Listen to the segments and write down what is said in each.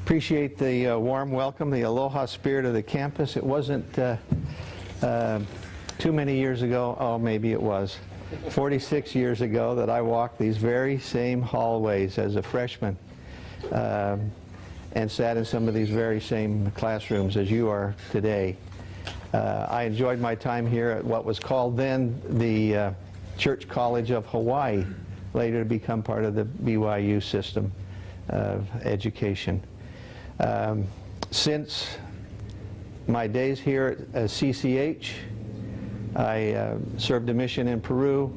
Appreciate the warm welcome, the aloha spirit of the campus. It wasn't too many years ago, oh maybe it was, 46 years ago that I walked these very same hallways as a freshman and sat in some of these very same classrooms as you are today. I enjoyed my time here at what was called then the Church College of Hawaii, later to become part of the BYU system of education. Since my days here at CCH, I served a mission in Peru.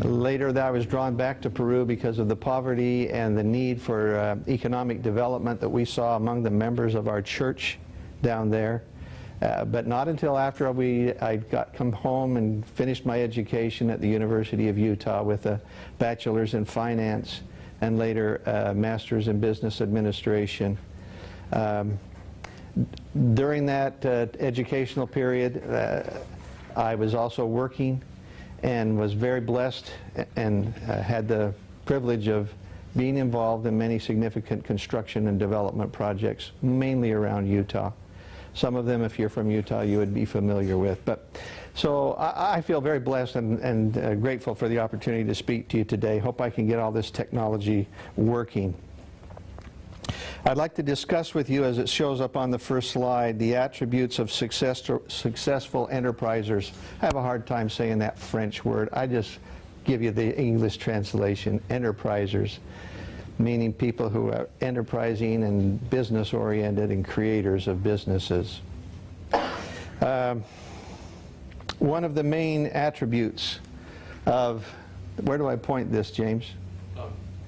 Later I was drawn back to Peru because of the poverty and the need for economic development that we saw among the members of our church down there. But not until after I come home and finished my education at the University of Utah with a bachelor's in finance and later a master's in business administration. During that educational period, I was also working and was very blessed and had the privilege of being involved in many significant construction and development projects, mainly around Utah. Some of them, if you're from Utah, you would be familiar with. So I feel very blessed and grateful for the opportunity to speak to you today. Hope I can get all this technology working. I'd like to discuss with you, as it shows up on the first slide, the attributes of successful enterprisers. I have a hard time saying that French word. I just give you the English translation, enterprisers, meaning people who are enterprising and business-oriented and creators of businesses. One of the main attributes of, where do I point this, James?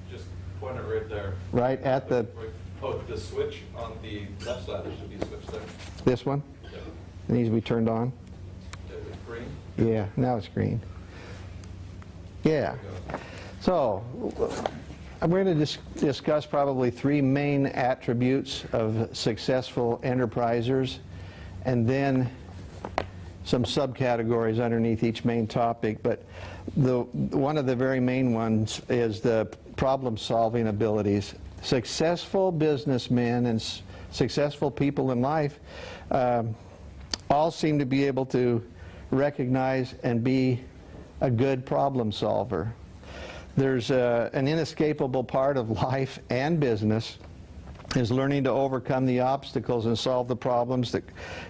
Just point it right there. Right at the... Oh, the switch on the left side, there should be a switch there. This one? Yeah. It needs to be turned on? It's green? Yeah, now it's green. Yeah. So, we're going to discuss probably three main attributes of successful enterprisers, and then some subcategories underneath each main topic. But one of the very main ones is the problem-solving abilities. Successful businessmen and successful people in life all seem to be able to recognize and be a good problem solver. There's an inescapable part of life and business is learning to overcome the obstacles and solve the problems that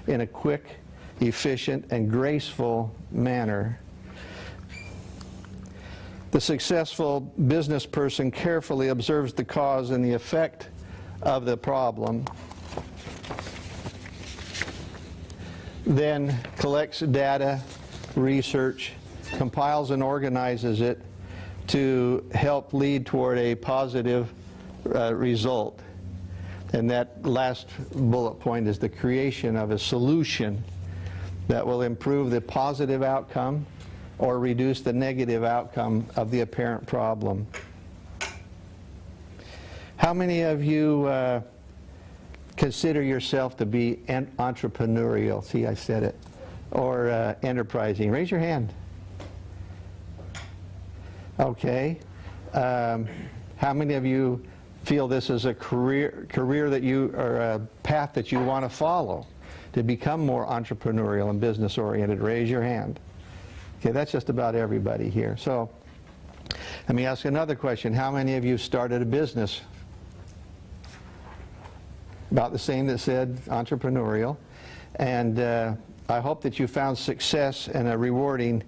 in a quick, efficient, and graceful manner. The successful business person carefully observes the cause and the effect of the problem, then collects data, research, compiles and organizes it to help lead toward a positive result. And that last bullet point is the creation of a solution that will improve the positive outcome or reduce the negative outcome of the apparent problem. How many of you consider yourself to be entrepreneurial? See, I said it. Or enterprising? Raise your hand. Okay. How many of you feel this is a career that you, or a path that you want to follow to become more entrepreneurial and business oriented? Raise your hand. Okay, that's just about everybody here. So let me ask another question. How many of you started a business? About the same that said entrepreneurial. And I hope that you found success and a rewarding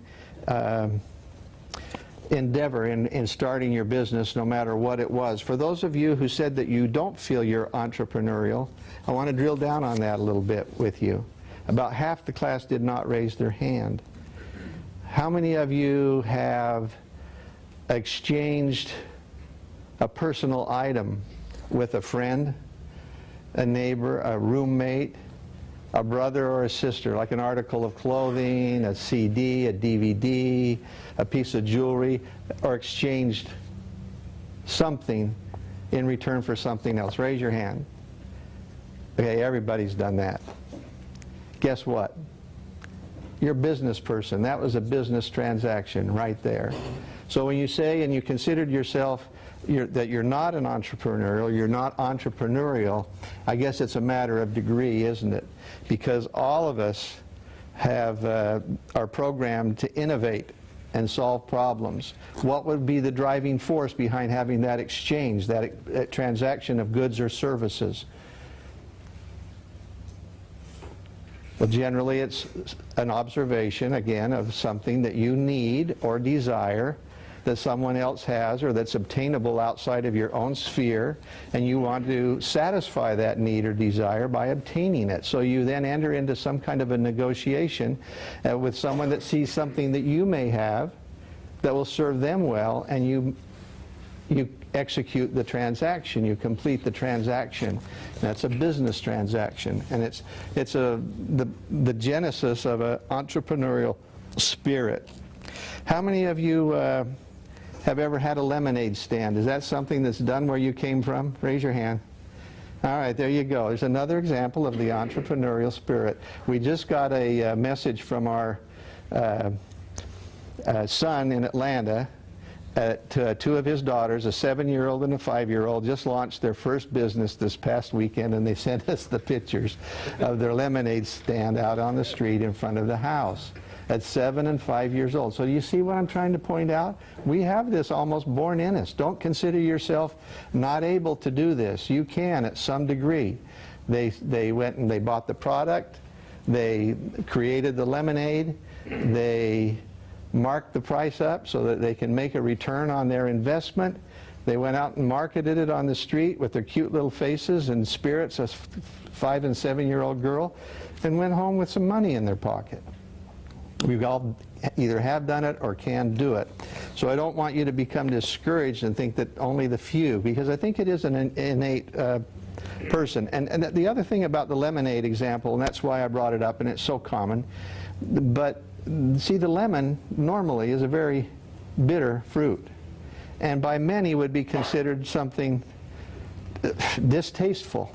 endeavor in starting your business, no matter what it was. For those of you who said that you don't feel you're entrepreneurial, I want to drill down on that a little bit with you. About half the class did not raise their hand. How many of you have exchanged a personal item with a friend, a neighbor, a roommate, a brother or a sister, like an article of clothing, a CD, a DVD, a piece of jewelry, or exchanged something in return for something else? Raise your hand. Okay, everybody's done that. Guess what? You're a business person. That was a business transaction right there. So when you say and you considered yourself that you're not an entrepreneurial, you're not entrepreneurial, I guess it's a matter of degree, isn't it? Because all of us are programmed to innovate and solve problems. What would be the driving force behind having that exchange, that transaction of goods or services? Well, generally it's an observation, again, of something that you need or desire that someone else has or that's obtainable outside of your own sphere, and you want to satisfy that need or desire by obtaining it. So you then enter into some kind of a negotiation with someone that sees something that you may have that will serve them well, and you execute the transaction, you complete the transaction. That's a business transaction, and it's the genesis of an entrepreneurial spirit. How many of you have ever had a lemonade stand? Is that something that's done where you came from? Raise your hand. All right, there you go. There's another example of the entrepreneurial spirit. We just got a message from our son in Atlanta. Two of his daughters, a 7-year-old and a 5-year-old, just launched their first business this past weekend, and they sent us the pictures of their lemonade stand out on the street in front of the house at 7 and 5 years old. So do you see what I'm trying to point out? We have this almost born in us. Don't consider yourself not able to do this. You can at some degree. They went and they bought the product, they created the lemonade, they marked the price up so that they can make a return on their investment. They went out and marketed it on the street with their cute little faces and spirits, a 5 and 7-year-old girl, and went home with some money in their pocket. We all either have done it or can do it. So I don't want you to become discouraged and think that only the few, because I think it is an innate person. And the other thing about the lemonade example, and that's why I brought it up, and it's so common, but see, the lemon normally is a very bitter fruit, and by many would be considered something distasteful,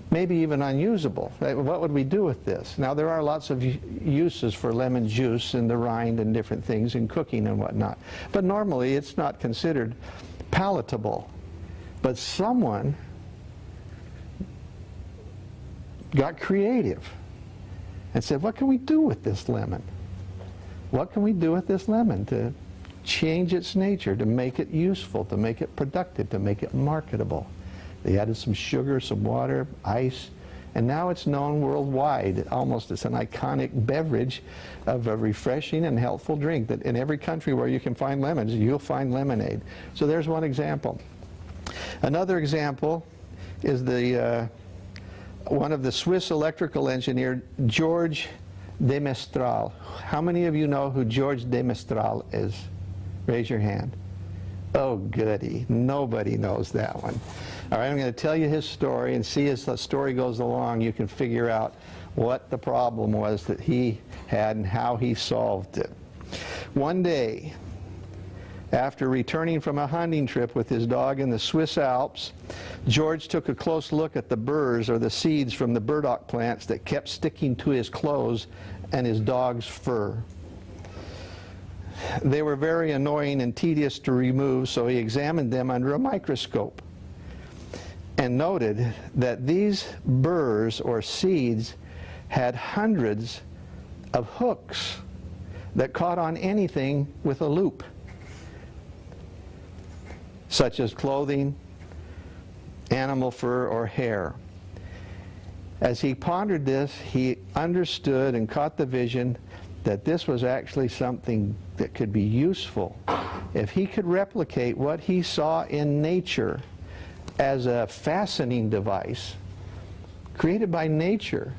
maybe even unusable. What would we do with this? Now, there are lots of uses for lemon juice and the rind and different things in cooking and whatnot, but normally it's not considered palatable. But someone got creative and said, what can we do with this lemon? What can we do with this lemon to change its nature, to make it useful, to make it productive, to make it marketable? They added some sugar, some water, ice, and now it's known worldwide. Almost it's an iconic beverage of a refreshing and healthful drink that in every country where you can find lemons, you'll find lemonade. So there's one example. Another example is one of the Swiss electrical engineer, George de Mestral. How many of you know who George de Mestral is? Raise your hand. Oh, goody. Nobody knows that one. All right, I'm going to tell you his story, and see as the story goes along, you can figure out what the problem was that he had and how he solved it. One day, after returning from a hunting trip with his dog in the Swiss Alps, George took a close look at the burrs, or the seeds from the burdock plants that kept sticking to his clothes and his dog's fur. They were very annoying and tedious to remove, so he examined them under a microscope and noted that these burrs or seeds had hundreds of hooks that caught on anything with a loop, such as clothing, animal fur, or hair. As he pondered this, he understood and caught the vision that this was actually something that could be useful. If he could replicate what he saw in nature as a fastening device created by nature,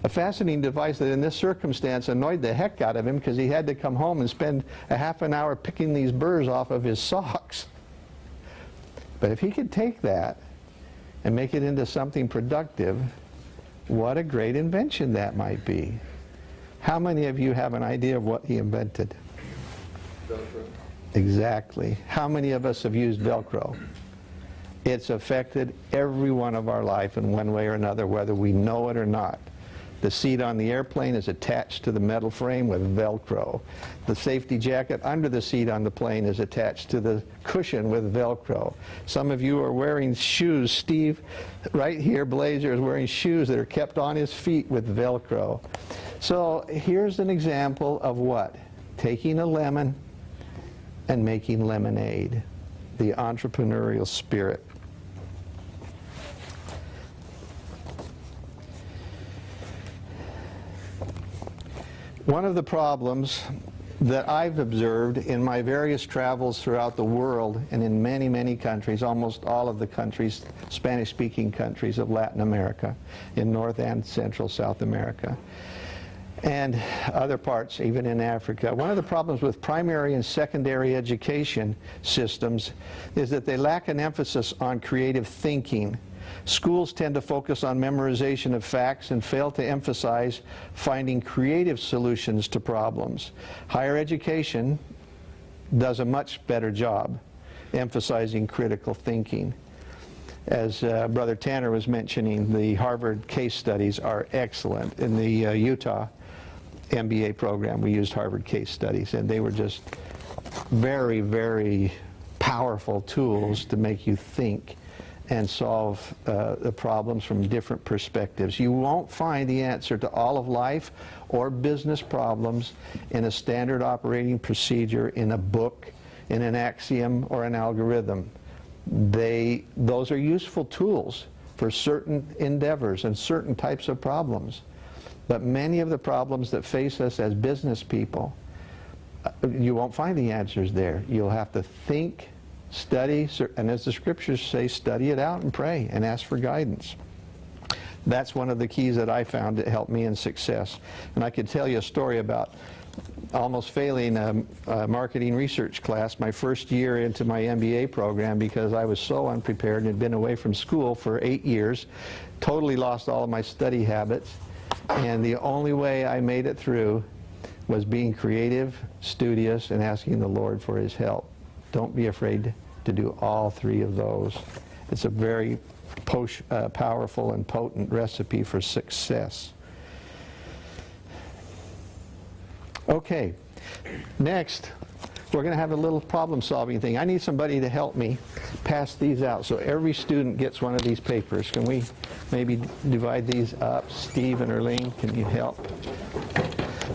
a fastening device that in this circumstance annoyed the heck out of him because he had to come home and spend a half an hour picking these burrs off of his socks. But if he could take that and make it into something productive, what a great invention that might be. How many of you have an idea of what he invented? Velcro. Exactly. How many of us have used Velcro? It's affected every one of our life in one way or another, whether we know it or not. The seat on the airplane is attached to the metal frame with Velcro. The safety jacket under the seat on the plane is attached to the cushion with Velcro. Some of you are wearing shoes. Steve, right here, Blazer, is wearing shoes that are kept on his feet with Velcro. So here's an example of what? Taking a lemon and making lemonade. The entrepreneurial spirit. One of the problems that I've observed in my various travels throughout the world and in many, many countries, almost all of the countries, Spanish-speaking countries of Latin America, in North and Central South America, and other parts, even in Africa. One of the problems with primary and secondary education systems is that they lack an emphasis on creative thinking. Schools tend to focus on memorization of facts and fail to emphasize finding creative solutions to problems. Higher education does a much better job emphasizing critical thinking. As Brother Tanner was mentioning, the Harvard case studies are excellent. In the Utah MBA program, we used Harvard case studies, and they were just very, very powerful tools to make you think and solve the problems from different perspectives. You won't find the answer to all of life or business problems in a standard operating procedure, in a book, in an axiom, or an algorithm. Those are useful tools for certain endeavors and certain types of problems. But many of the problems that face us as business people, you won't find the answers there. You'll have to think, study, and as the scriptures say, study it out and pray and ask for guidance. That's one of the keys that I found that helped me in success. And I could tell you a story about almost failing a marketing research class my first year into my MBA program because I was so unprepared and had been away from school for 8 years, totally lost all of my study habits, and the only way I made it through was being creative, studious, and asking the Lord for His help. Don't be afraid to do all three of those. It's a very powerful and potent recipe for success. Okay, next we're going to have a little problem-solving thing. I need somebody to help me pass these out so every student gets one of these papers. Can we maybe divide these up? Steve and Erlene, can you help?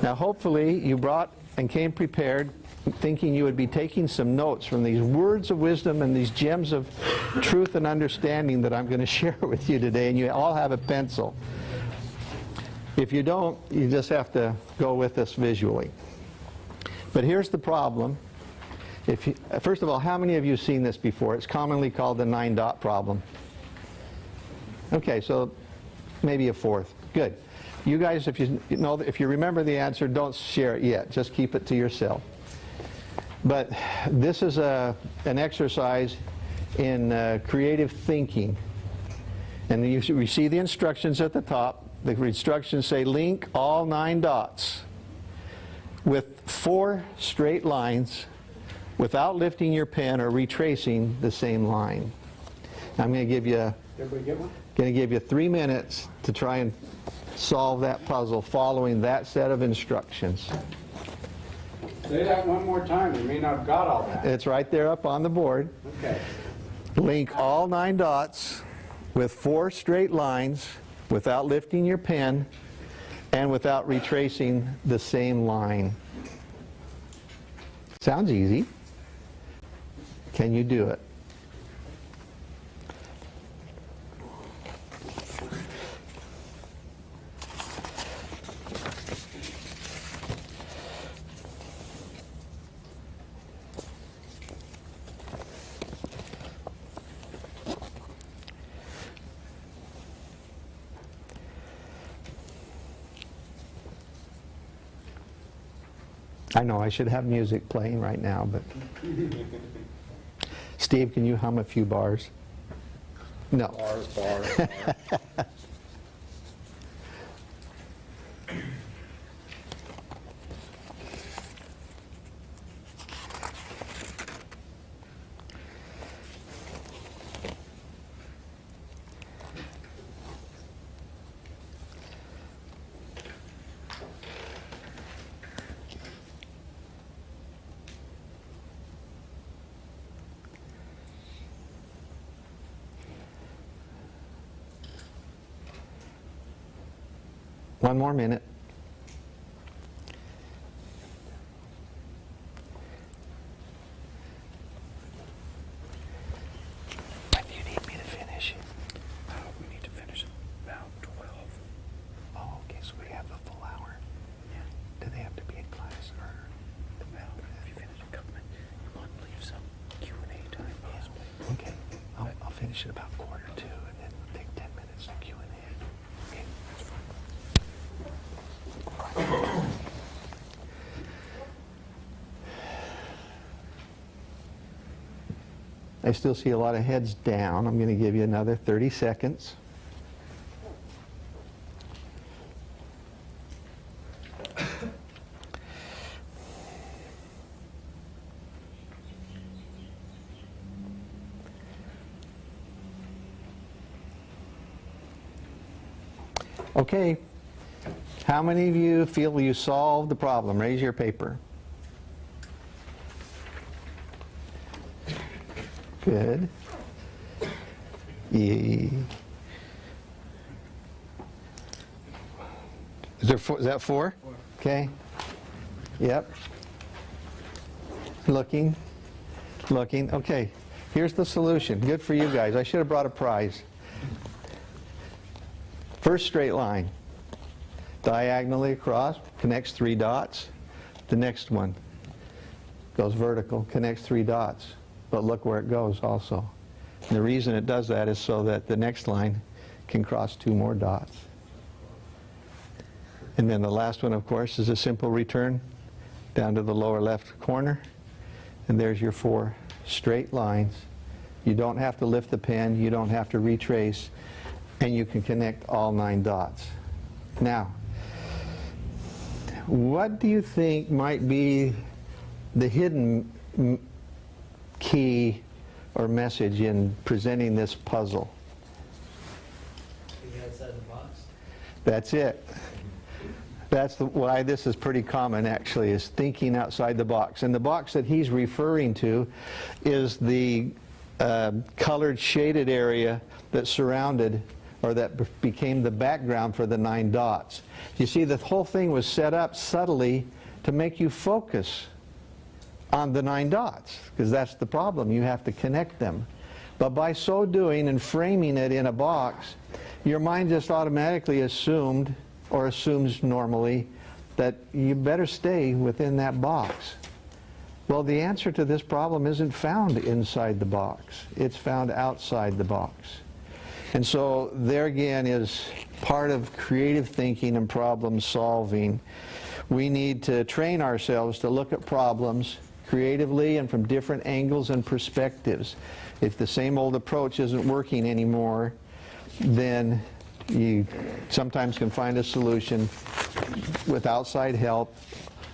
Now hopefully you brought and came prepared thinking you would be taking some notes from these words of wisdom and these gems of truth and understanding that I'm going to share with you today, and you all have a pencil. If you don't, you just have to go with us visually. But here's the problem. First of all, how many of you have seen this before? It's commonly called the 9-dot problem. Okay, so maybe a fourth. Good. You guys, if you remember the answer, don't share it yet. Just keep it to yourself. But this is an exercise in creative thinking. And we see the instructions at the top. The instructions say link all 9 dots with 4 straight lines without lifting your pen or retracing the same line. I'm going to give you Everybody get one? going to give you 3 minutes to try and solve that puzzle following that set of instructions. Say that one more time. You may not have got all that. It's right there up on the board. Okay. Link all 9 dots with 4 straight lines without lifting your pen and without retracing the same line. Sounds easy. Can you do it? I know I should have music playing right now, but Steve, can you hum a few bars? No. Bars. One more minute. When do you need me to finish? We need to finish about 12. Oh, okay, so we have a full hour. Yeah. Do they have to be in class or? Well, if you finish a couple minutes, you want to leave some Q&A time possibly. Okay, I'll finish at about 1:45 and then we'll take 10 minutes to Q&A. Okay. I still see a lot of heads down. I'm going to give you another 30 seconds. Okay. How many of you feel you solved the problem? Raise your paper. Good. Is there four, is that 4? Okay. Yep. Looking. Okay. Here's the solution. Good for you guys. I should have brought a prize. First straight line. Diagonally across, connects 3 dots. The next one goes vertical, connects 3 dots. But look where it goes also. And the reason it does that is so that the next line can cross 2 more dots. And then the last one, of course, is a simple return down to the lower left corner. And there's your 4 straight lines. You don't have to lift the pen, you don't have to retrace, and you can connect all 9 dots. Now, what do you think might be the hidden key or message in presenting this puzzle? Thinking outside the box? That's it. That's why this is pretty common, actually, is thinking outside the box. And the box that he's referring to is the colored shaded area that surrounded or that became the background for the 9 dots. You see, the whole thing was set up subtly to make you focus on the 9 dots, because that's the problem. You have to connect them. But by so doing and framing it in a box, your mind just automatically assumed, or assumes normally, that you better stay within that box. Well, the answer to this problem isn't found inside the box. It's found outside the box. And so there again is part of creative thinking and problem solving. We need to train ourselves to look at problems creatively and from different angles and perspectives. If the same old approach isn't working anymore, then you sometimes can find a solution with outside help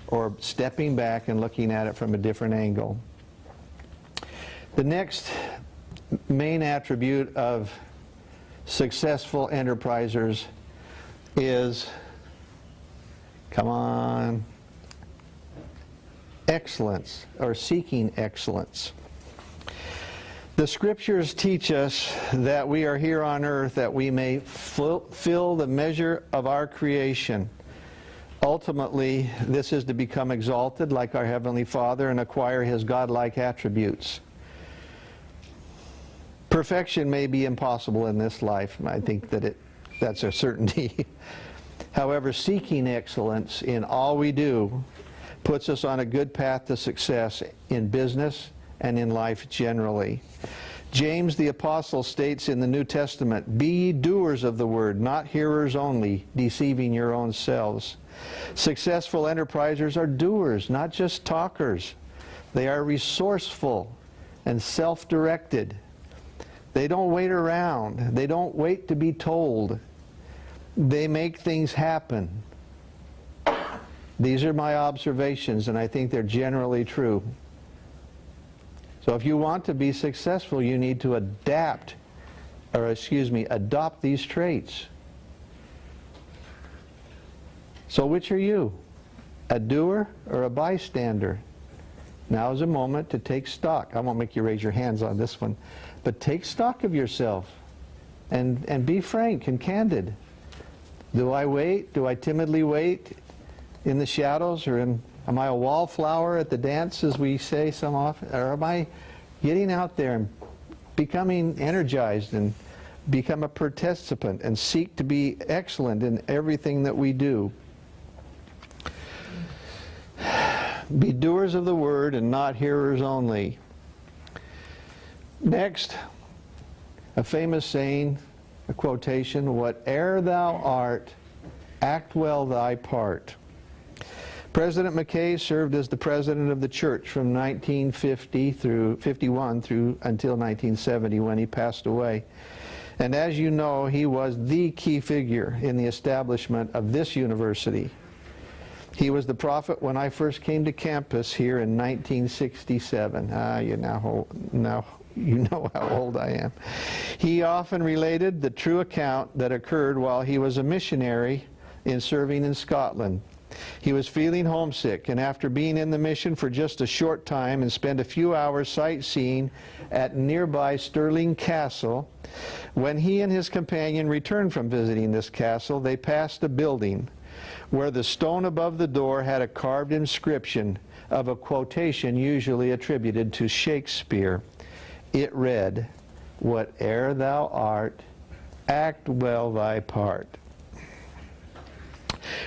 or stepping back and looking at it from a different angle. The next main attribute of successful enterprisers is, come on, excellence, or seeking excellence. The scriptures teach us that we are here on earth that we may fill the measure of our creation. Ultimately, this is to become exalted like our Heavenly Father and acquire His godlike attributes. Perfection may be impossible in this life. I think that that's a certainty. However, seeking excellence in all we do puts us on a good path to success in business and in life generally. James the Apostle states in the New Testament, "Be ye doers of the word, not hearers only, deceiving your own selves." Successful enterprisers are doers, not just talkers. They are resourceful and self-directed. They don't wait around. They don't wait to be told. They make things happen. These are my observations, and I think they're generally true. So if you want to be successful, you need to adopt these traits. So which are you? A doer or a bystander? Now is a moment to take stock. I won't make you raise your hands on this one. But take stock of yourself and be frank and candid. Do I wait? Do I timidly wait in the shadows? Or am I a wallflower at the dance, as we say so often? Or am I getting out there and becoming energized and become a participant and seek to be excellent in everything that we do? Be doers of the word and not hearers only. Next, a famous saying, a quotation, "Whate'er thou art, act well thy part." President McKay served as the president of the church from 1950 through 51 through until 1970 when he passed away. And as you know, he was the key figure in the establishment of this university. He was the prophet when I first came to campus here in 1967. You know how old I am. He often related the true account that occurred while he was a missionary in serving in Scotland. He was feeling homesick, and after being in the mission for just a short time and spent a few hours sightseeing at nearby Stirling Castle, when he and his companion returned from visiting this castle, they passed a building where the stone above the door had a carved inscription of a quotation usually attributed to Shakespeare. It read, "Whate'er thou art, act well thy part."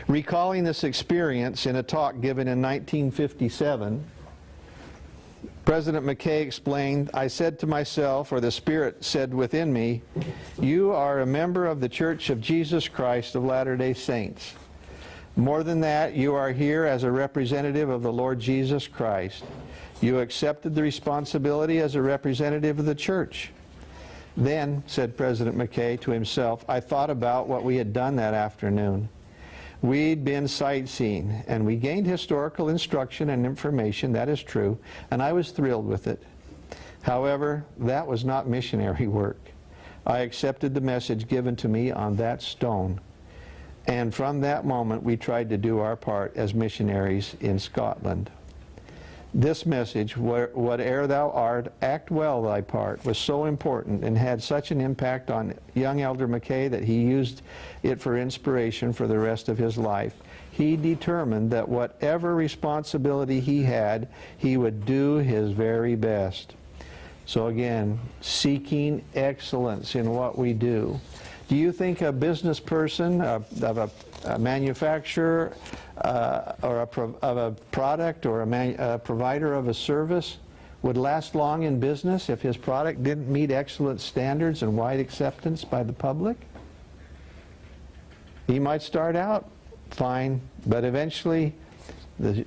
Recalling this experience in a talk given in 1957, President McKay explained, "I said to myself, or the Spirit said within me, you are a member of the Church of Jesus Christ of Latter-day Saints. More than that, you are here as a representative of the Lord Jesus Christ. You accepted the responsibility as a representative of the church." Then, said President McKay to himself, I thought about what we had done that afternoon. We'd been sightseeing, and we gained historical instruction and information, that is true, and I was thrilled with it. However, that was not missionary work. I accepted the message given to me on that stone. And from that moment, we tried to do our part as missionaries in Scotland. This message, "Whate'er thou art, act well thy part," was so important and had such an impact on young Elder McKay that he used it for inspiration for the rest of his life. He determined that whatever responsibility he had, he would do his very best. So again, seeking excellence in what we do. Do you think a business person, of a manufacturer, or of a product, or a provider of a service would last long in business if his product didn't meet excellent standards and wide acceptance by the public? He might start out fine, but eventually the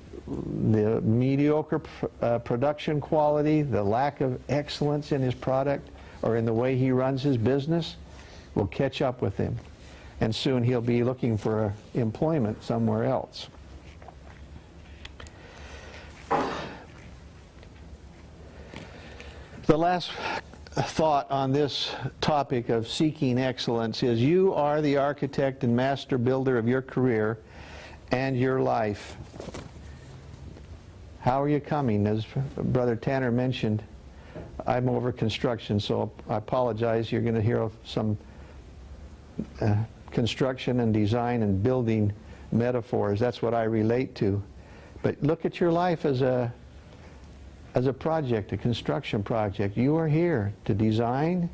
mediocre production quality, the lack of excellence in his product or in the way he runs his business will catch up with him. And soon he'll be looking for employment somewhere else. The last thought on this topic of seeking excellence is you are the architect and master builder of your career and your life. How are you coming? As Brother Tanner mentioned, I'm over construction, so I apologize. You're going to hear some construction and design and building metaphors. That's what I relate to. But look at your life as a project, a construction project. You are here to design,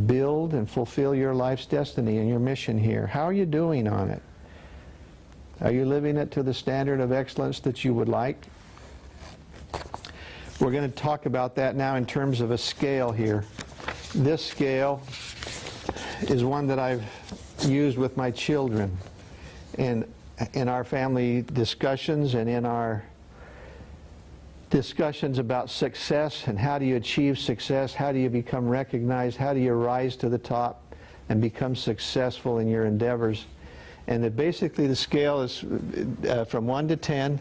build, and fulfill your life's destiny and your mission here. How are you doing on it? Are you living it to the standard of excellence that you would like? We're going to talk about that now in terms of a scale here. This scale is one that I've used with my children in our family discussions and in our discussions about success and how do you achieve success, how do you become recognized, how do you rise to the top and become successful in your endeavors. And that basically the scale is from 1 to 10,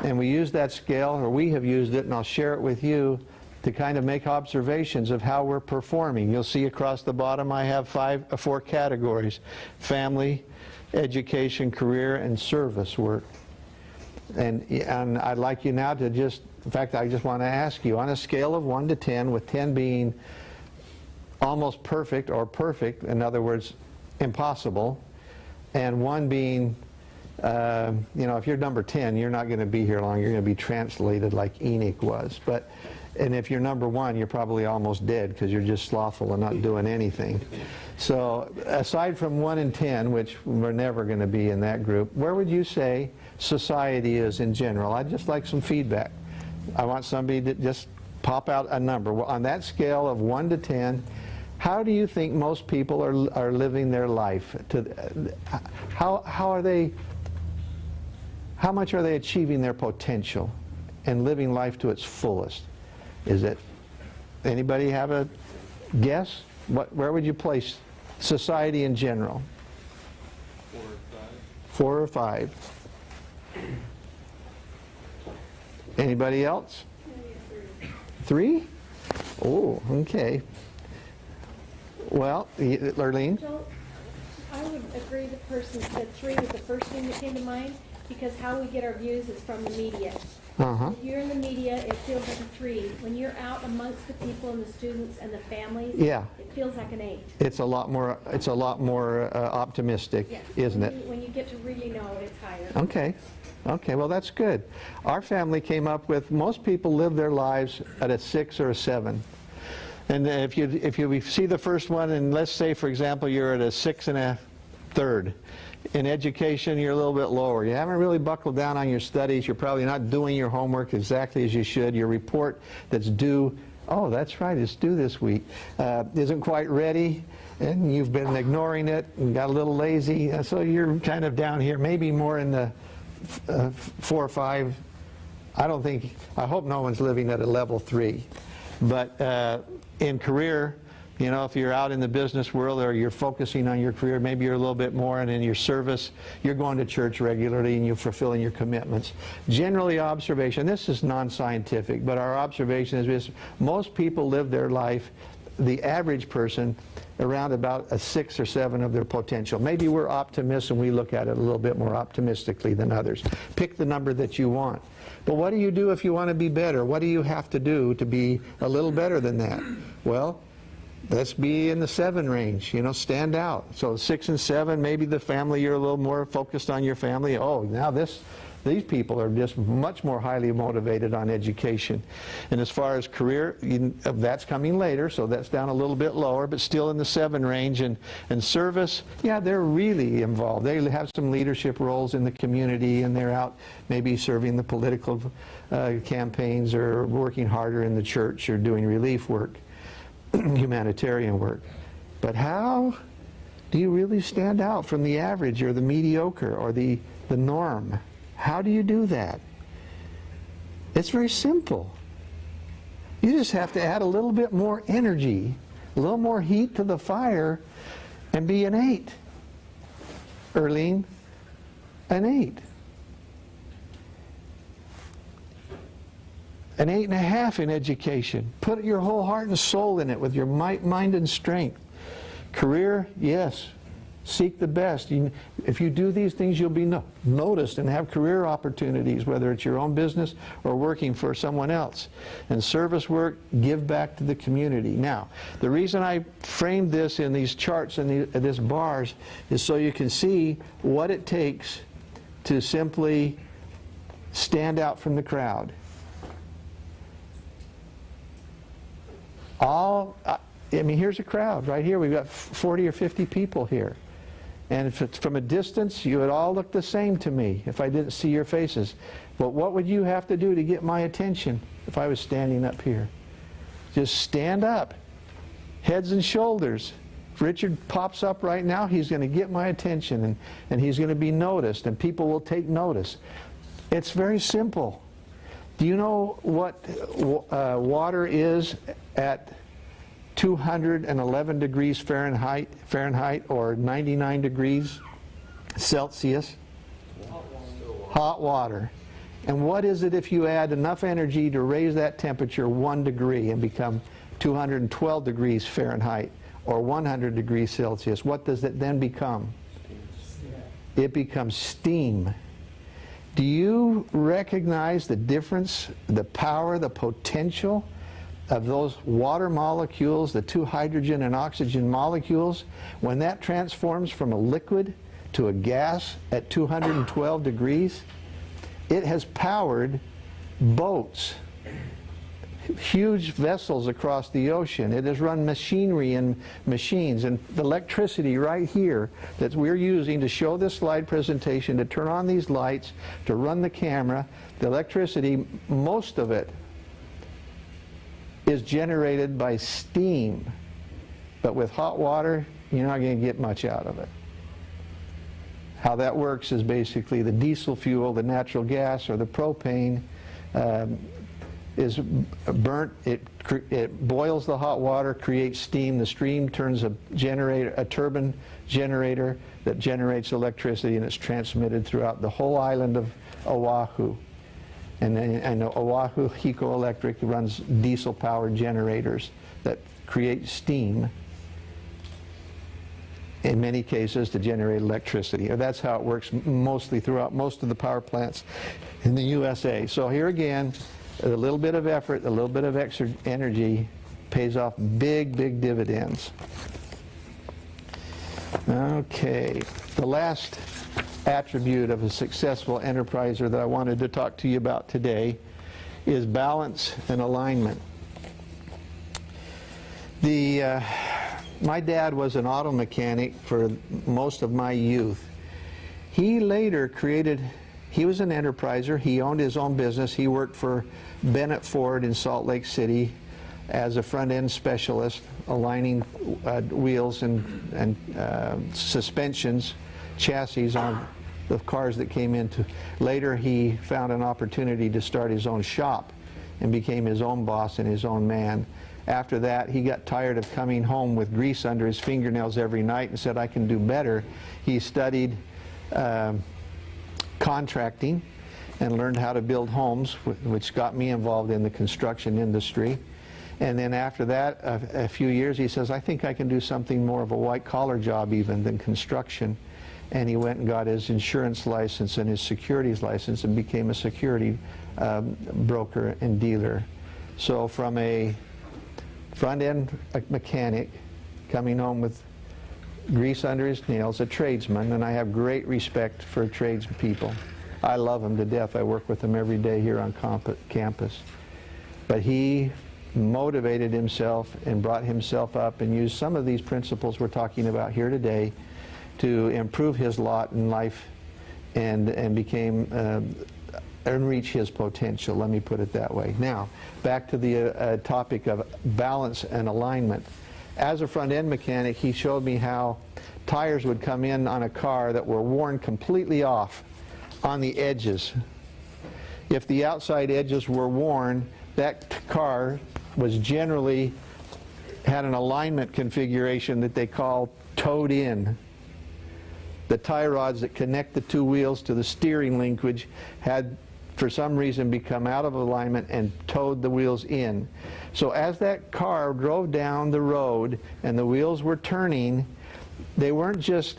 and we use that scale, or we have used it, and I'll share it with you to kind of make observations of how we're performing. You'll see across the bottom I have 4 categories: family, education, career, and service work. And I'd like you now to just, in fact, I just want to ask you, on a scale of 1 to 10, with 10 being almost perfect or perfect, in other words, impossible, and one being, you know, if you're number 10, you're not going to be here long. You're going to be translated like Enoch was. And if you're number 1, you're probably almost dead because you're just slothful and not doing anything. So aside from 1 and 10, which we're never going to be in that group, where would you say society is in general? I'd just like some feedback. I want somebody to just pop out a number. Well, on that scale of 1 to 10, how do you think most people are living their life? How much are they achieving their potential and living life to its fullest? Is it, anybody have a guess? Where would you place society in general? 4 or 5. Anybody else? 3? Oh, okay. Well, Lurleen? So, I would agree the person said 3 was the first thing that came to mind, because how we get our views is from the media. Uh-huh. If you're in the media, it feels like a 3. When you're out amongst the people and the students and the families, Yeah. it feels like an 8. It's a lot more optimistic, Yes. isn't it? When you get to really know, it's higher. Okay. Okay, well that's good. Our family came up with, most people live their lives at a 6 or a 7. And if you see the first one, and let's say, for example, you're at a 6 1/3. In education, you're a little bit lower. You haven't really buckled down on your studies. You're probably not doing your homework exactly as you should. Your report that's due, oh, that's right, it's due this week, isn't quite ready, and you've been ignoring it and got a little lazy. So you're kind of down here, maybe more in the 4 or 5. I hope no one's living at a level 3. But in career, you know, if you're out in the business world or you're focusing on your career, maybe you're a little bit more, and in your service, you're going to church regularly and you're fulfilling your commitments. Generally, observation, this is non-scientific, but our observation is this: most people live their life, the average person, around about a 6 or 7 of their potential. Maybe we're optimists and we look at it a little bit more optimistically than others. Pick the number that you want. But what do you do if you want to be better? What do you have to do to be a little better than that? Well, let's be in the 7 range, you know, stand out. So 6 and 7, maybe the family, you're a little more focused on your family. Oh, now these people are just much more highly motivated on education. And as far as career, that's coming later, so that's down a little bit lower, but still in the 7 range. And service, yeah, they're really involved. They have some leadership roles in the community, and they're out maybe serving the political campaigns or working harder in the church or doing relief work. Humanitarian work. But how do you really stand out from the average or the mediocre or the norm? How do you do that? It's very simple. You just have to add a little bit more energy, a little more heat to the fire, and be an 8. Erlene, an 8. An 8.5 in education. Put your whole heart and soul in it with your might, mind, and strength. Career, yes. Seek the best. If you do these things, you'll be noticed and have career opportunities, whether it's your own business or working for someone else. And service work, give back to the community. Now, the reason I framed this in these charts and these bars is so you can see what it takes to simply stand out from the crowd. I mean, here's a crowd right here. We've got 40 or 50 people here. And if it's from a distance, you would all look the same to me if I didn't see your faces. But what would you have to do to get my attention if I was standing up here? Just stand up, heads and shoulders. If Richard pops up right now, he's going to get my attention, and he's going to be noticed, and people will take notice. It's very simple. Do you know what water is at 211 degrees Fahrenheit or 99 degrees Celsius? Hot water. And what is it if you add enough energy to raise that temperature 1 degree and become 212 degrees Fahrenheit or 100 degrees Celsius? What does it then become? It becomes steam. Do you recognize the difference, the power, the potential of those water molecules, the 2 hydrogen and oxygen molecules, when that transforms from a liquid to a gas at 212 degrees. It has powered boats, huge vessels across the ocean. It has run machinery and machines, and the electricity right here that we're using to show this slide presentation, to turn on these lights, to run the camera, the electricity, most of it is generated by steam. But with hot water, you're not going to get much out of it. How that works is basically the diesel fuel, the natural gas, or the propane is burnt. It boils the hot water, creates steam. The steam turns a turbine generator that generates electricity, and it's transmitted throughout the whole island of Oahu. And Oahu Hiko Electric runs diesel-powered generators that create steam, in many cases, to generate electricity. Or that's how it works mostly throughout most of the power plants in the USA. So here again, a little bit of effort, a little bit of extra energy pays off big, big dividends. Okay, the last attribute of a successful enterpriser that I wanted to talk to you about today is balance and alignment. My dad was an auto mechanic for most of my youth. He later he was an enterpriser. He owned his own business. He worked for Bennett Ford in Salt Lake City as a front-end specialist, aligning wheels and suspensions, chassis on the cars that came into. Later, he found an opportunity to start his own shop and became his own boss and his own man. After that, he got tired of coming home with grease under his fingernails every night and said, I can do better. He studied contracting and learned how to build homes, which got me involved in the construction industry. And then after that, a few years, he says, I think I can do something more of a white-collar job even than construction. And he went and got his insurance license and his securities license and became a security broker and dealer. So from a front-end mechanic coming home with grease under his nails, a tradesman, and I have great respect for tradespeople. I love them to death. I work with them every day here on campus. But he motivated himself and brought himself up and used some of these principles we're talking about here today to improve his lot in life and became and reach his potential, let me put it that way. Now, back to the topic of balance and alignment. As a front-end mechanic, he showed me how tires would come in on a car that were worn completely off on the edges. If the outside edges were worn, that car was generally had an alignment configuration that they call towed in. The tie rods that connect the two wheels to the steering linkage had for some reason become out of alignment and towed the wheels in. So as that car drove down the road and the wheels were turning, they weren't just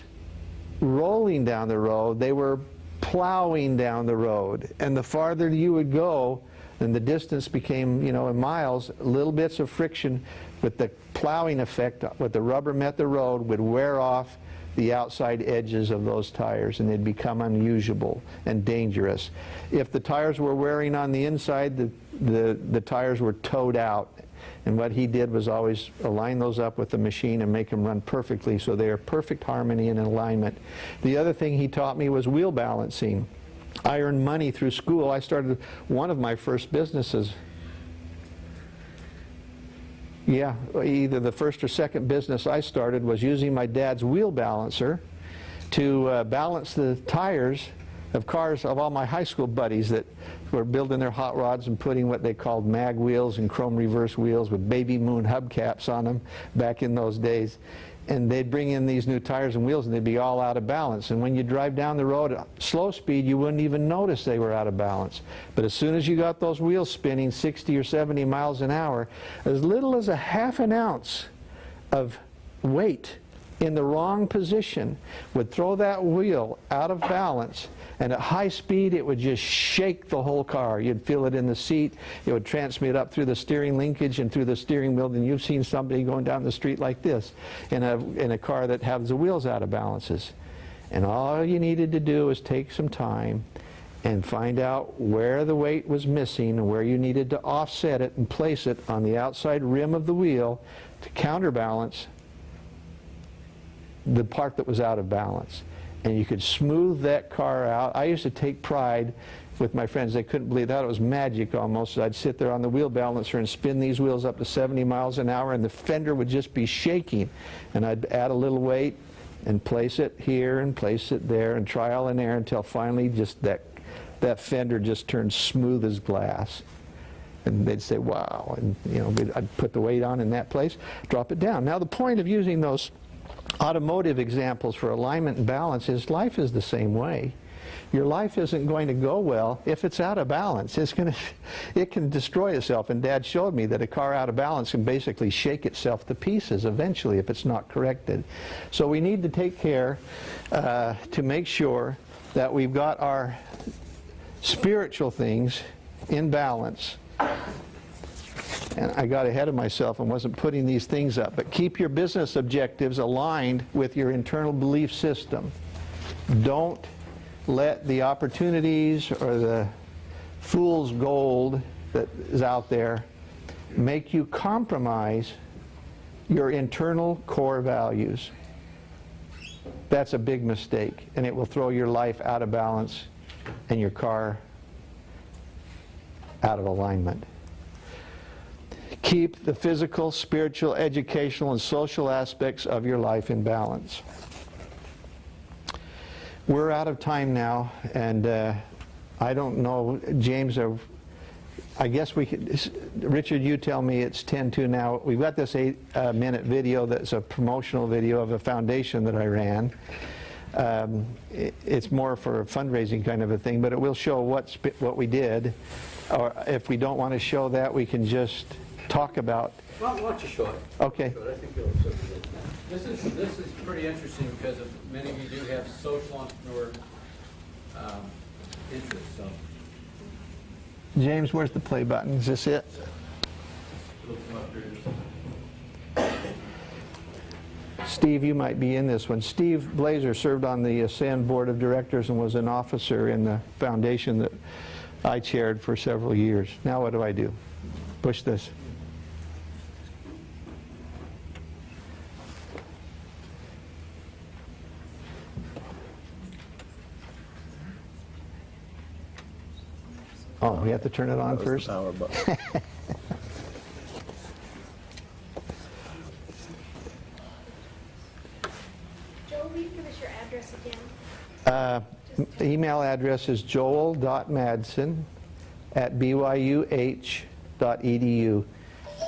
rolling down the road, they were plowing down the road. And the farther you would go, and the distance became, in miles, little bits of friction with the plowing effect, with the rubber met the road, would wear off the outside edges of those tires, and they'd become unusable and dangerous. If the tires were wearing on the inside, the tires were towed out. And what he did was always align those up with the machine and make them run perfectly so they are perfect harmony and alignment. The other thing he taught me was wheel balancing. I earned money through school. I started one of my first businesses. Yeah, either the first or second business I started was using my dad's wheel balancer to balance the tires of cars of all my high school buddies that were building their hot rods and putting what they called mag wheels and chrome reverse wheels with baby moon hubcaps on them back in those days. And they'd bring in these new tires and wheels and they'd be all out of balance. And when you drive down the road at slow speed, you wouldn't even notice they were out of balance. But as soon as you got those wheels spinning 60 or 70 miles an hour, as little as a half an ounce of weight in the wrong position would throw that wheel out of balance, and at high speed it would just shake the whole car. You'd feel it in the seat, it would transmit up through the steering linkage and through the steering wheel, and you've seen somebody going down the street like this in a car that has the wheels out of balances. And all you needed to do was take some time and find out where the weight was missing and where you needed to offset it and place it on the outside rim of the wheel to counterbalance the part that was out of balance. And you could smooth that car out. I used to take pride with my friends. They couldn't believe that. It was magic almost. I'd sit there on the wheel balancer and spin these wheels up to 70 miles an hour, and the fender would just be shaking. And I'd add a little weight and place it here and place it there and trial and error until finally just that fender just turned smooth as glass. And they'd say, wow. And you know, I'd put the weight on in that place, drop it down. Now the point of using those automotive examples for alignment and balance is life is the same way. Your life isn't going to go well if it's out of balance. It can destroy itself. And Dad showed me that a car out of balance can basically shake itself to pieces eventually if it's not corrected. So we need to take care to make sure that we've got our spiritual things in balance. And I got ahead of myself and wasn't putting these things up. But keep your business objectives aligned with your internal belief system. Don't let the opportunities or the fool's gold that is out there make you compromise your internal core values. That's a big mistake, and it will throw your life out of balance and your car out of alignment. Keep the physical, spiritual, educational, and social aspects of your life in balance. We're out of time now, and I don't know, James, I guess we could, Richard, you tell me it's 10:02 now. We've got this 8-minute video that's a promotional video of a foundation that I ran. It's more for a fundraising kind of a thing, but it will show what we did. Or if we don't want to show that, we can just talk about. Well, why don't you show it? Okay. I think you'll accept it. This is pretty interesting because many of you do have social entrepreneur interests. So James, where's the play button? Is this it? it'll come up here in just a second. Steve, you might be in this one. Steve Blazer served on the Ascend Board of Directors and was an officer in the foundation that I chaired for several years. Now what do? Push this. Oh, we have to turn it on first? Power button. Joe, will you give us your address again? Email address is joel.madsen@byuh.edu.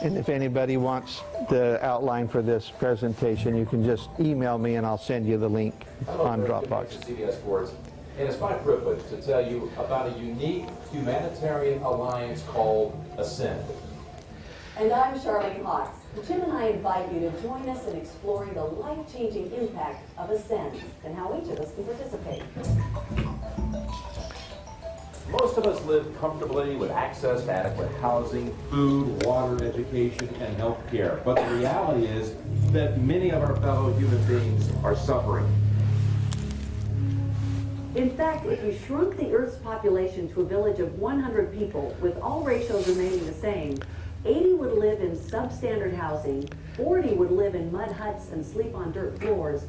And if anybody wants the outline for this presentation, you can just email me and I'll send you the link on Dropbox. CBS Sports, and it's my privilege to tell you about a unique humanitarian alliance called Ascend. And I'm Charlene Hawks. Jim and I invite you to join us in exploring the life-changing impact of Ascend and how each of us can participate. Most of us live comfortably with access to adequate housing, food, water, education, and health care. But the reality is that many of our fellow human beings are suffering. In fact, if you shrunk the Earth's population to a village of 100 people, with all ratios remaining the same, 80 would live in substandard housing, 40 would live in mud huts and sleep on dirt floors,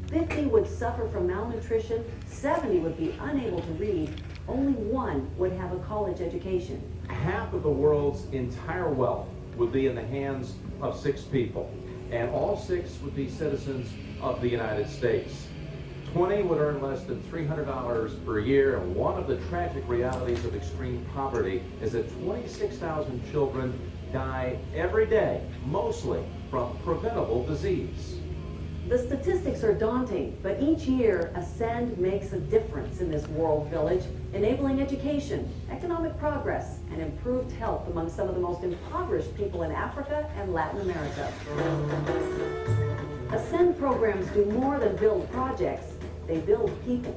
50 would suffer from malnutrition, 70 would be unable to read, only 1 would have a college education. Half of the world's entire wealth would be in the hands of 6 people, and all 6 would be citizens of the United States. 20 would earn less than $300 per year, and one of the tragic realities of extreme poverty is that 26,000 children die every day, mostly from preventable disease. The statistics are daunting, but each year, Ascend makes a difference in this world village, enabling education, economic progress, and improved health among some of the most impoverished people in Africa and Latin America. Ascend programs do more than build projects, they build people.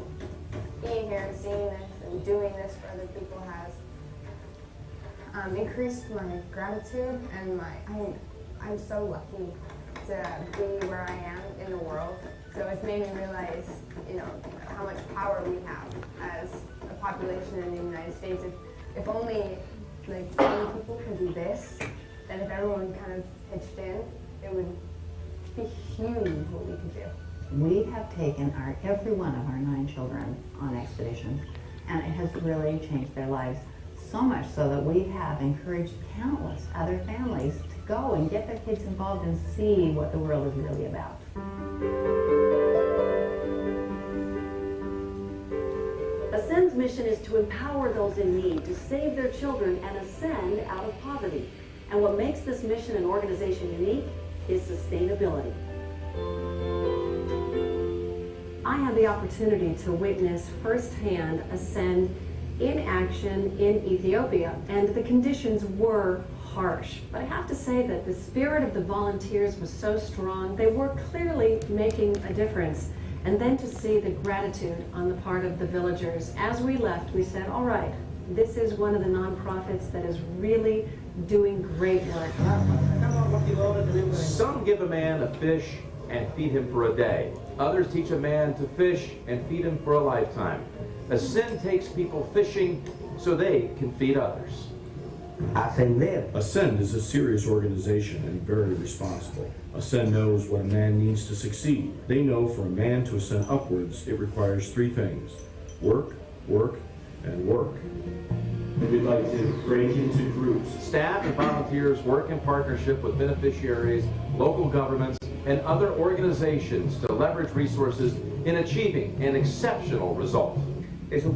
Being here and seeing this and doing this for other people has increased my gratitude and I'm so lucky to be where I am in the world. So it's made me realize, you know, how much power we have as a population in the United States. If only like 20 people can do this, then if everyone kind of pitched in, it would be huge what we could do. We have taken every one of our 9 children on expeditions, and it has really changed their lives. So much so that we have encouraged countless other families to go and get their kids involved and see what the world is really about. Ascend's mission is to empower those in need, to save their children and ascend out of poverty. And what makes this mission and organization unique is sustainability. I had the opportunity to witness firsthand Ascend in action in Ethiopia, and the conditions were harsh. But I have to say that the spirit of the volunteers was so strong, they were clearly making a difference. And then to see the gratitude on the part of the villagers. As we left, we said, all right, this is one of the nonprofits that is really doing great work. Some give a man a fish and feed him for a day. Others teach a man to fish and feed him for a lifetime. Ascend takes people fishing so they can feed others. Ascend is a serious organization and very responsible. Ascend knows what a man needs to succeed. They know for a man to ascend upwards, it requires 3 things: work, work, and work. We'd like to break into groups. Staff and volunteers work in partnership with beneficiaries, local governments, and other organizations to leverage resources in achieving an exceptional result. It's a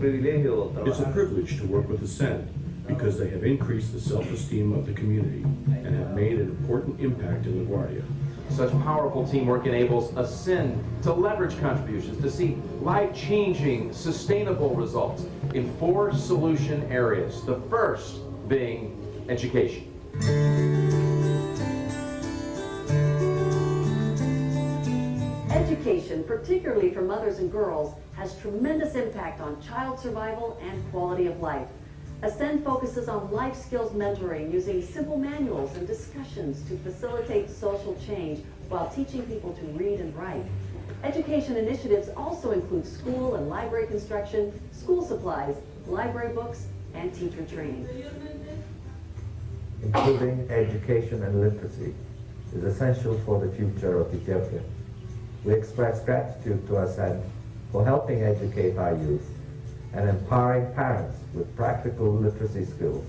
privilege to work with Ascend because they have increased the self-esteem of the community and have made an important impact in LaGuardia. Such powerful teamwork enables Ascend to leverage contributions to see life-changing, sustainable results in 4 solution areas. The first being education. Education, particularly for mothers and girls, has tremendous impact on child survival and quality of life. Ascend focuses on life skills mentoring using simple manuals and discussions to facilitate social change while teaching people to read and write. Education initiatives also include school and library construction, school supplies, library books, and teacher training. Improving education and literacy is essential for the future of Ethiopia. We express gratitude to Ascend for helping educate our youth and empowering parents with practical literacy skills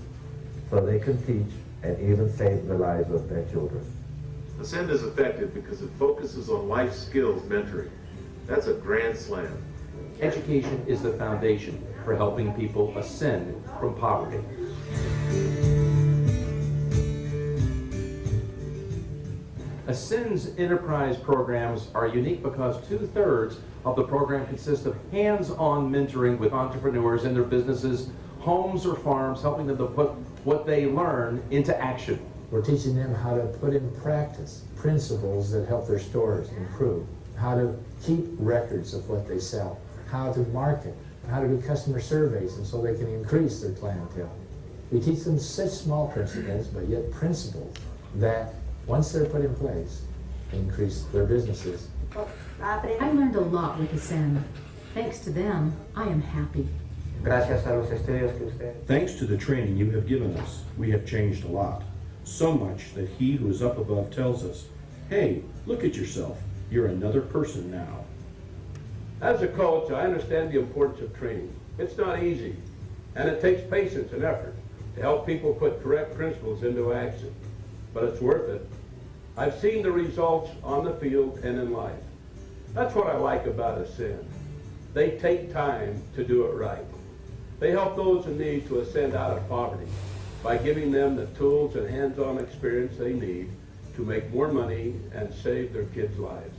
so they can teach and even save the lives of their children. Ascend is effective because it focuses on life skills mentoring. That's a grand slam. Education is the foundation for helping people ascend from poverty. Ascend's enterprise programs are unique because 2/3 of the program consists of hands-on mentoring with entrepreneurs in their businesses, homes, or farms, helping them to put what they learn into action. We're teaching them how to put in practice principles that help their stores improve, how to keep records of what they sell, how to market, how to do customer surveys, and so they can increase their clientele. We teach them such small principles, but yet principles that, once they're put in place, increase their businesses. I learned a lot with Ascend. Thanks to them, I am happy. Thanks to the training you have given us, we have changed a lot. So much that he who is up above tells us, hey, look at yourself. You're another person now. As a coach, I understand the importance of training. It's not easy, and it takes patience and effort to help people put correct principles into action. But it's worth it. I've seen the results on the field and in life. That's what I like about Ascend. They take time to do it right. They help those in need to ascend out of poverty by giving them the tools and hands-on experience they need to make more money and save their kids' lives.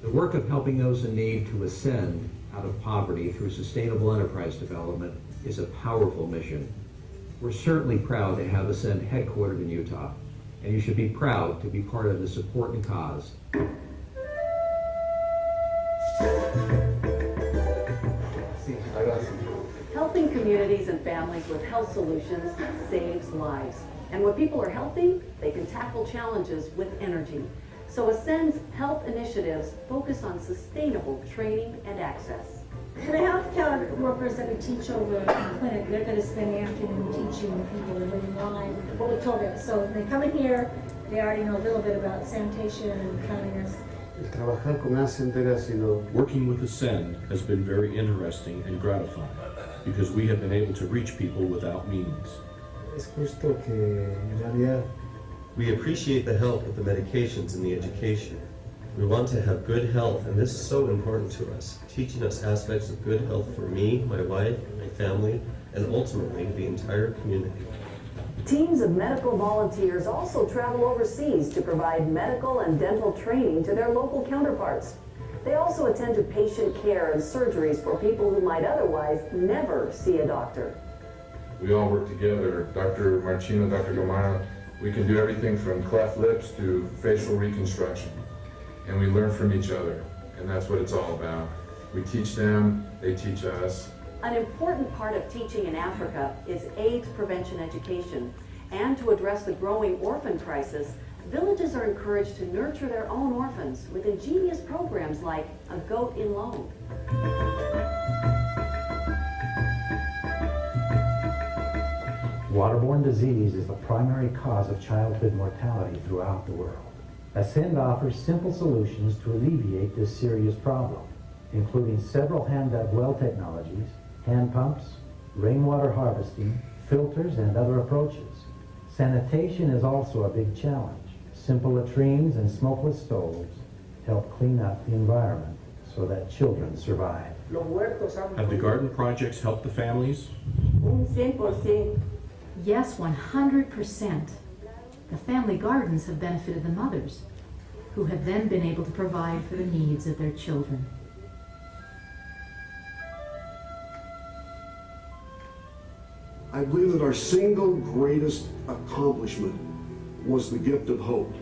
The work of helping those in need to ascend out of poverty through sustainable enterprise development is a powerful mission. We're certainly proud to have Ascend headquartered in Utah, and you should be proud to be part of this important cause. Helping communities and families with health solutions saves lives. And when people are healthy, they can tackle challenges with energy. So Ascend's health initiatives focus on sustainable training and access. The healthcare workers that we teach over in the clinic, they're going to spend the afternoon teaching people the living line, what we told them. So they come in here, they already know a little bit about sanitation and cleanliness. Trabajar con Ascender ha sido Working with Ascend has been very interesting and gratifying because we have been able to reach people without means. Es justo que en realidad We appreciate the help with the medications and the education. We want to have good health, and this is so important to us, teaching us aspects of good health for me, my wife, my family, and ultimately the entire community. Teams of medical volunteers also travel overseas to provide medical and dental training to their local counterparts. They also attend to patient care and surgeries for people who might otherwise never see a doctor. We all work together. Dr. Marchino, Dr. Gomara, we can do everything from cleft lips to facial reconstruction. And we learn from each other, and that's what it's all about. We teach them, they teach us. An important part of teaching in Africa is AIDS prevention education. And to address the growing orphan crisis, villages are encouraged to nurture their own orphans with ingenious programs like A Goat in Loan. Waterborne disease is the primary cause of childhood mortality throughout the world. Ascend offers simple solutions to alleviate this serious problem, including several hand-dug well technologies, hand pumps, rainwater harvesting, filters, and other approaches. Sanitation is also a big challenge. Simple latrines and smokeless stoves help clean up the environment so that children survive. Have the garden projects helped the families? 100%. Yes, 100%. The family gardens have benefited the mothers, who have then been able to provide for the needs of their children. I believe that our single greatest accomplishment was the gift of hope.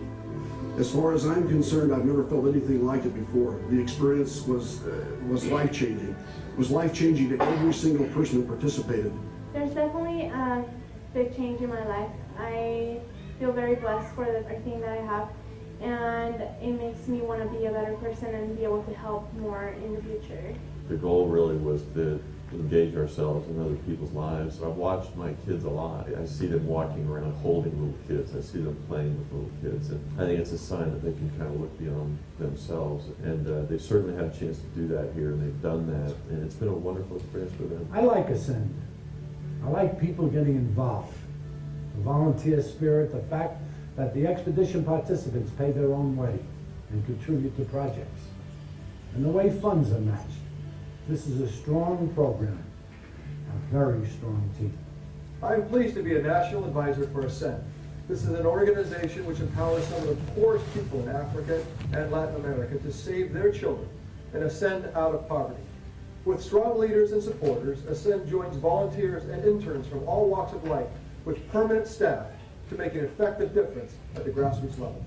As far as I'm concerned, I've never felt anything like it before. The experience was life-changing. It was life-changing to every single person who participated. There's definitely a big change in my life. I feel very blessed for everything that I have, and it makes me want to be a better person and be able to help more in the future. The goal really was to engage ourselves in other people's lives. I've watched my kids a lot. I see them walking around holding little kids. I see them playing with little kids. And I think it's a sign that they can kind of look beyond themselves. And they've certainly had a chance to do that here, and they've done that. And it's been a wonderful experience for them. I like Ascend. I like people getting involved. The volunteer spirit, the fact that the expedition participants pay their own way and contribute to projects. And the way funds are matched. This is a strong program, a very strong team. I'm pleased to be a national advisor for Ascend. This is an organization which empowers some of the poorest people in Africa and Latin America to save their children and ascend out of poverty. With strong leaders and supporters, Ascend joins volunteers and interns from all walks of life with permanent staff to make an effective difference at the grassroots level.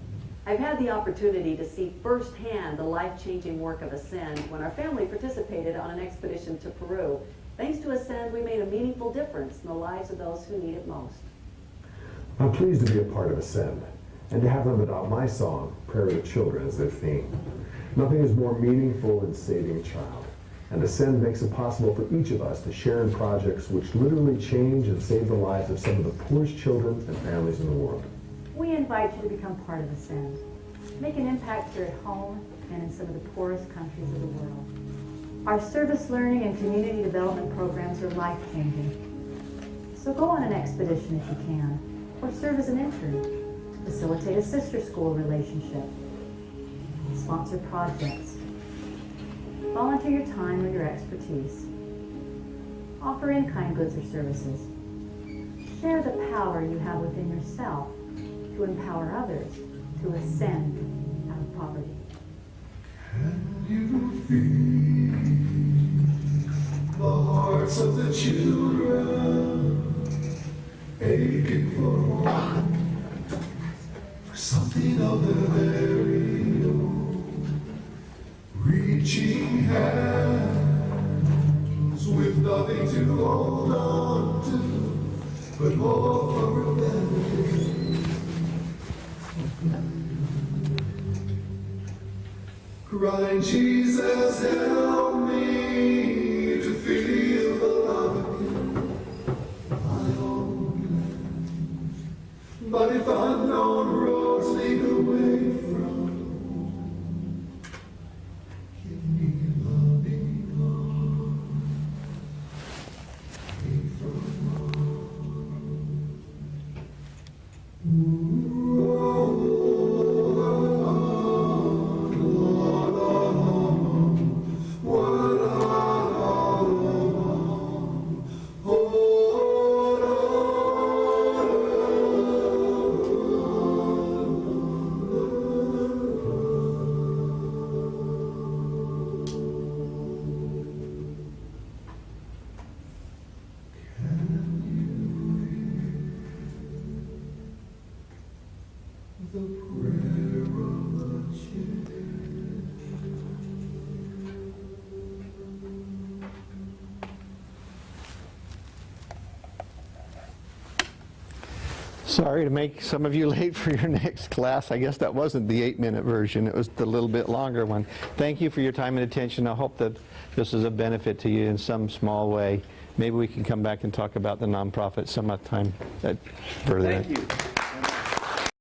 I've had the opportunity to see firsthand the life-changing work of Ascend when our family participated on an expedition to Peru. Thanks to Ascend, we made a meaningful difference in the lives of those who need it most. I'm pleased to be a part of Ascend and to have them adopt my song, Prayer to Children, as their theme. Nothing is more meaningful than saving a child. And Ascend makes it possible for each of us to share in projects which literally change and save the lives of some of the poorest children and families in the world. We invite you to become part of Ascend. Make an impact here at home and in some of the poorest countries of the world. Our service learning and community development programs are life-changing. So go on an expedition if you can, or serve as an intern, facilitate a sister school relationship, sponsor projects, volunteer your time or your expertise, offer in-kind goods or services, share the power you have within yourself to empower others to ascend out of poverty. Can you feel the hearts of the children aching for something of their very own, reaching hands with nothing to hold on to, but more for a better day. crying, Jesus, help me to feel the love again I own. But if unknown roads lead away from, give me a loving arm. Keep from the prayer of the child. Sorry to make some of you late for your next class. I guess that wasn't the 8-minute version. It was the little bit longer one. Thank you for your time and attention. I hope that this is a benefit to you in some small way. Maybe we can come back and talk about the nonprofit some other time further. Thank you.